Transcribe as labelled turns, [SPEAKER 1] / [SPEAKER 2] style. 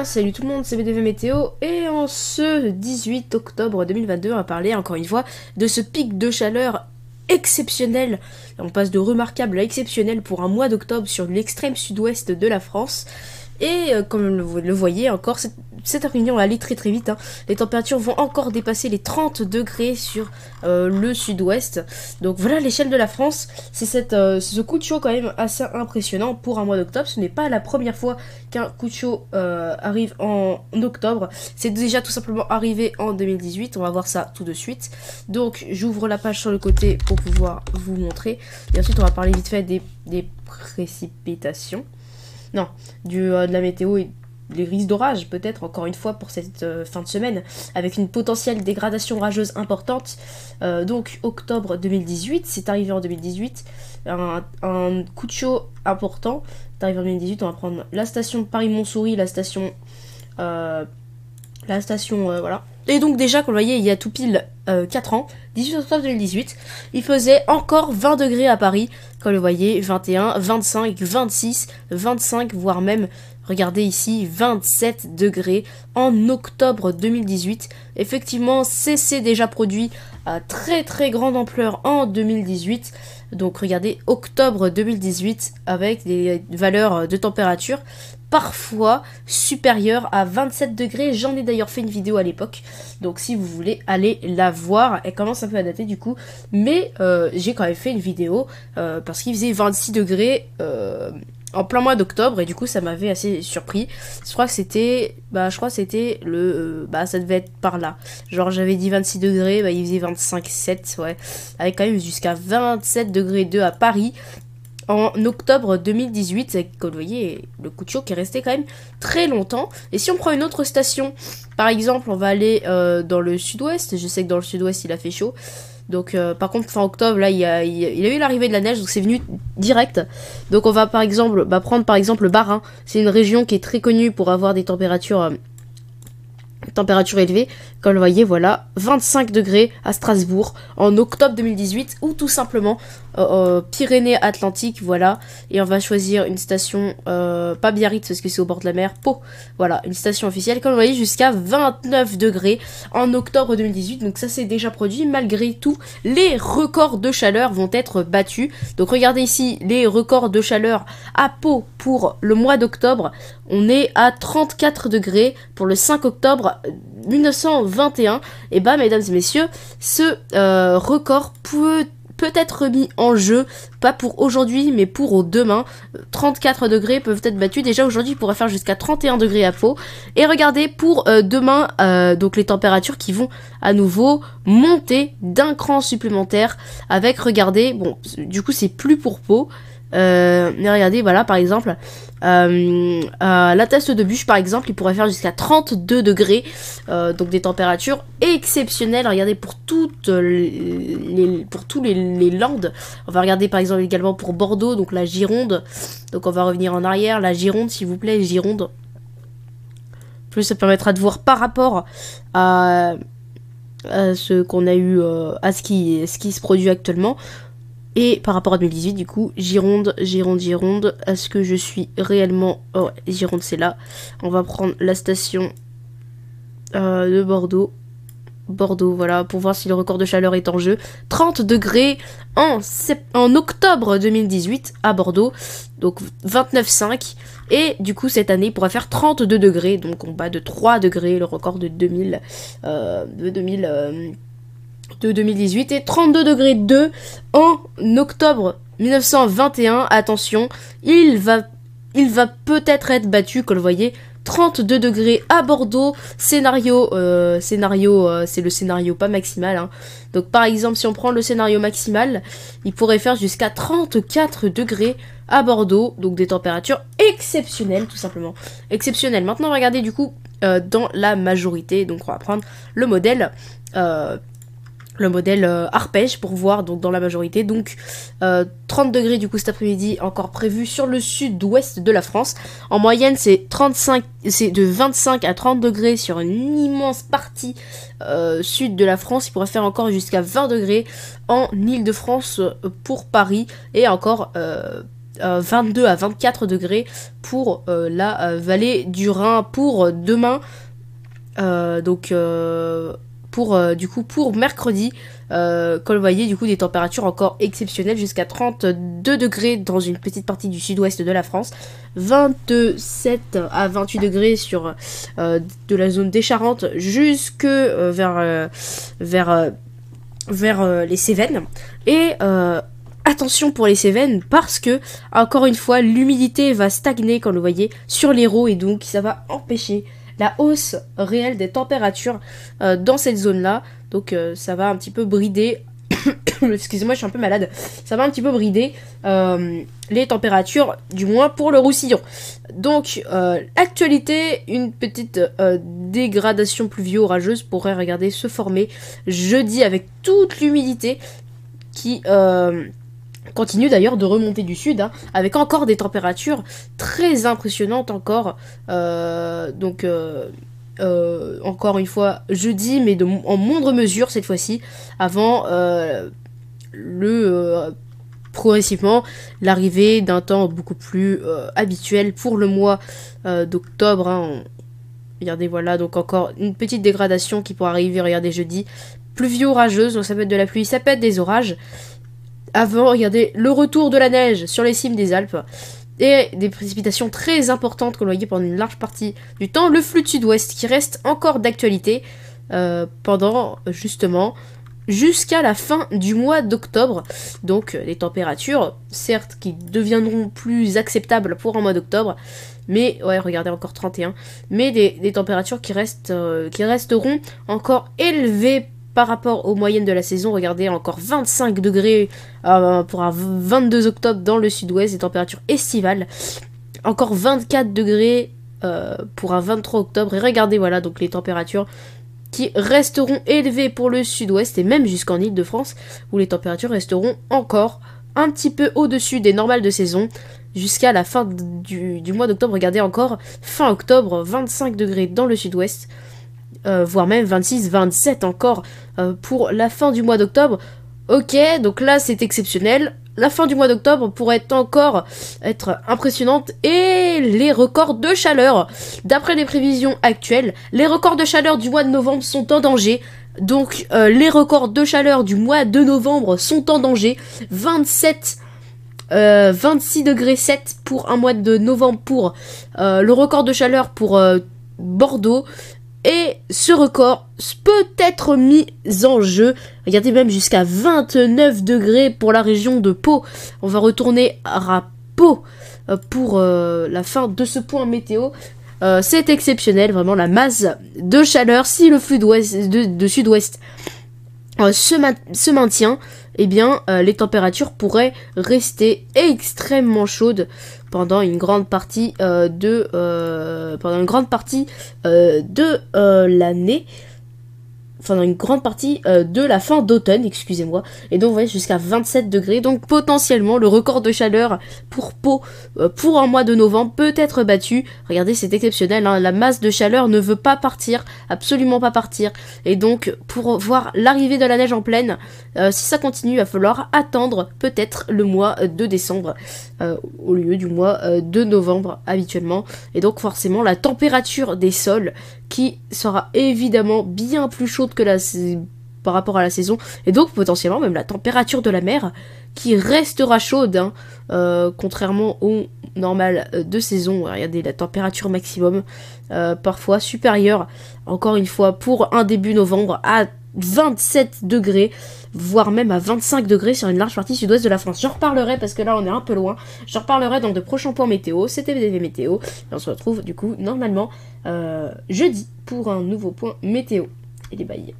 [SPEAKER 1] salut tout le monde, c'est BDV Météo et en ce 18 octobre 2022 on va parler encore une fois de ce pic de chaleur exceptionnel. On passe de remarquable à exceptionnel pour un mois d'octobre sur l'extrême sud-ouest de la France. Et comme vous le voyez encore, cette après-midi on va aller très très vite, hein. Les températures vont encore dépasser les 30 degrés sur le sud-ouest. Donc voilà l'échelle de la France. C'est ce coup de chaud quand même assez impressionnant pour un mois d'octobre. Ce n'est pas la première fois qu'un coup de chaud arrive en octobre. C'est déjà tout simplement arrivé en 2018. On va voir ça tout de suite. Donc j'ouvre la page sur le côté pour pouvoir vous montrer. Et ensuite on va parler vite fait des précipitations. Non, de la météo et les risques d'orage, peut-être, encore une fois, pour cette fin de semaine, avec une potentielle dégradation orageuse importante. Donc, octobre 2018, c'est arrivé en 2018, un coup de chaud important. C'est arrivé en 2018, on va prendre la station Paris-Montsouris, la station, voilà. Et donc déjà, comme vous voyez, il y a tout pile 4 ans, 18 octobre 2018, il faisait encore 20 degrés à Paris, comme vous voyez, 21, 25, 26, 25, voire même, regardez ici, 27 degrés en octobre 2018. Effectivement, c'est déjà produit à très très grande ampleur en 2018. Donc regardez, octobre 2018, avec des valeurs de température parfois supérieures à 27 degrés. J'en ai d'ailleurs fait une vidéo à l'époque. Donc si vous voulez aller la voir, elle commence un peu à dater du coup. Mais j'ai quand même fait une vidéo parce qu'il faisait 26 degrés en plein mois d'octobre. Et du coup ça m'avait assez surpris. Je crois que c'était ça devait être par là. Genre j'avais dit 26 degrés, il faisait 25,7, ouais. Avec quand même jusqu'à 27 degrés 2 à Paris en octobre 2018, comme vous voyez, le coup de chaud qui est resté quand même très longtemps. Et si on prend une autre station, par exemple, on va aller dans le sud-ouest. Je sais que dans le sud-ouest, il a fait chaud. Donc, par contre, fin octobre, là, il y a eu l'arrivée de la neige, donc c'est venu direct. Donc, on va par exemple prendre par exemple le Bas-Rhin. C'est une région qui est très connue pour avoir des températures élevée, comme vous voyez, voilà, 25 degrés à Strasbourg en octobre 2018, ou tout simplement Pyrénées-Atlantiques, voilà, et on va choisir une station, pas Biarritz parce que c'est au bord de la mer, Pau, voilà, une station officielle, comme vous voyez, jusqu'à 29 degrés en octobre 2018, donc ça c'est déjà produit. Malgré tout, les records de chaleur vont être battus. Donc regardez ici, les records de chaleur à Pau pour le mois d'octobre, on est à 34 degrés pour le 5 octobre 1921. Et bah, mesdames et messieurs, ce record peut être mis en jeu, pas pour aujourd'hui, mais pour demain. 34 degrés peuvent être battus. Déjà aujourd'hui, il pourrait faire jusqu'à 31 degrés à Pau. Et regardez, pour demain, donc les températures qui vont à nouveau monter d'un cran supplémentaire. Avec, regardez, bon, du coup, c'est plus pour Pau. Mais regardez, voilà, par exemple, la Teste de Bûche, par exemple, il pourrait faire jusqu'à 32 degrés, donc des températures exceptionnelles. Regardez, pour tous les Landes. On va regarder par exemple également pour Bordeaux, donc la Gironde. Donc on va revenir en arrière, la Gironde, s'il vous plaît, Gironde. Plus ça permettra de voir par rapport à ce qu'on a eu, à ce qui se produit actuellement. Et par rapport à 2018, du coup, Gironde, est-ce que je suis réellement... Oh, Gironde, c'est là. On va prendre la station de Bordeaux. Bordeaux, voilà, pour voir si le record de chaleur est en jeu. 30 degrés en octobre 2018 à Bordeaux. Donc 29,5. Et du coup, cette année, il pourra faire 32 degrés. Donc on bat de 3 degrés, le record de 2018, et 32 degrés 2 en octobre 1921. Attention, il va peut-être être battu, comme vous voyez. 32 degrés à Bordeaux, scénario, c'est le scénario pas maximal, hein. Donc par exemple, si on prend le scénario maximal, il pourrait faire jusqu'à 34 degrés à Bordeaux, donc des températures exceptionnelles, tout simplement. Exceptionnelles. Maintenant, regardez du coup dans la majorité, donc on va prendre le modèle arpège pour voir donc dans la majorité. Donc 30 degrés du coup cet après-midi encore prévu sur le sud-ouest de la France. En moyenne c'est de 25 à 30 degrés sur une immense partie sud de la France. Il pourrait faire encore jusqu'à 20 degrés en Île-de-France pour Paris, et encore 22 à 24 degrés pour la vallée du Rhin pour demain. Pour mercredi, comme vous voyez, du coup, des températures encore exceptionnelles jusqu'à 32 degrés dans une petite partie du sud-ouest de la France, 27 à 28 degrés sur de la zone des Charentes jusque vers les Cévennes. Et attention pour les Cévennes parce que, encore une fois, l'humidité va stagner, comme vous voyez, sur l'Hérault et donc ça va empêcher la hausse réelle des températures dans cette zone-là. Donc ça va un petit peu brider, excusez-moi je suis un peu malade, ça va un petit peu brider les températures, du moins pour le Roussillon. Donc actualité, une petite dégradation pluvio-orageuse pourrait, regarder, se former jeudi avec toute l'humidité qui continue d'ailleurs de remonter du sud, hein, avec encore des températures très impressionnantes encore. Encore une fois jeudi, mais en moindre mesure cette fois-ci, avant progressivement l'arrivée d'un temps beaucoup plus habituel pour le mois d'octobre. Hein. Regardez, voilà, donc encore une petite dégradation qui pourra arriver, regardez, jeudi. Pluvio-orageuse, donc ça peut être de la pluie, ça peut être des orages. Avant, regardez, le retour de la neige sur les cimes des Alpes. Et des précipitations très importantes, comme vous voyez, pendant une large partie du temps. Le flux de sud-ouest qui reste encore d'actualité pendant, justement, jusqu'à la fin du mois d'octobre. Donc, les températures, certes, qui deviendront plus acceptables pour un mois d'octobre. Mais, ouais, regardez, encore 31. Mais des températures qui resteront encore élevées par rapport aux moyennes de la saison. Regardez, encore 25 degrés pour un 22 octobre dans le sud-ouest, des températures estivales. Encore 24 degrés pour un 23 octobre. Et regardez, voilà, donc les températures qui resteront élevées pour le sud-ouest et même jusqu'en Île-de-France, où les températures resteront encore un petit peu au-dessus des normales de saison jusqu'à la fin du mois d'octobre. Regardez, encore fin octobre, 25 degrés dans le sud-ouest. Voire même 26, 27 encore pour la fin du mois d'octobre. Ok, donc là c'est exceptionnel. La fin du mois d'octobre pourrait encore être impressionnante. Et les records de chaleur, d'après les prévisions actuelles, les records de chaleur du mois de novembre sont en danger. Donc les records de chaleur du mois de novembre sont en danger. 26 degrés 7 pour un mois de novembre pour le record de chaleur pour Bordeaux. Et ce record peut être mis en jeu. Regardez, même jusqu'à 29 degrés pour la région de Pau. On va retourner à Pau pour la fin de ce point météo. C'est exceptionnel, vraiment, la masse de chaleur. Si le flux de sud-ouest se maintient, eh bien, les températures pourraient rester extrêmement chaudes pendant une grande partie de l'année, pendant une grande partie de la fin d'automne, excusez-moi. Et donc, vous voyez, jusqu'à 27 degrés. Donc, potentiellement, le record de chaleur pour Pau, pour un mois de novembre, peut être battu. Regardez, c'est exceptionnel, hein. La masse de chaleur ne veut pas partir, absolument pas partir. Et donc, pour voir l'arrivée de la neige en pleine, si ça continue, il va falloir attendre peut-être le mois de décembre, au lieu du mois de novembre habituellement. Et donc, forcément, la température des sols, qui sera évidemment bien plus chaude que par rapport à la saison, et donc potentiellement même la température de la mer qui restera chaude, hein, contrairement au normal de saison. Regardez, la température maximum parfois supérieure, encore une fois, pour un début novembre à 27 degrés, voire même à 25 degrés sur une large partie sud-ouest de la France. J'en reparlerai parce que là on est un peu loin. J'en reparlerai dans de prochains points météo. C'était VDV Météo. Et on se retrouve du coup normalement jeudi pour un nouveau point météo. Et les bails.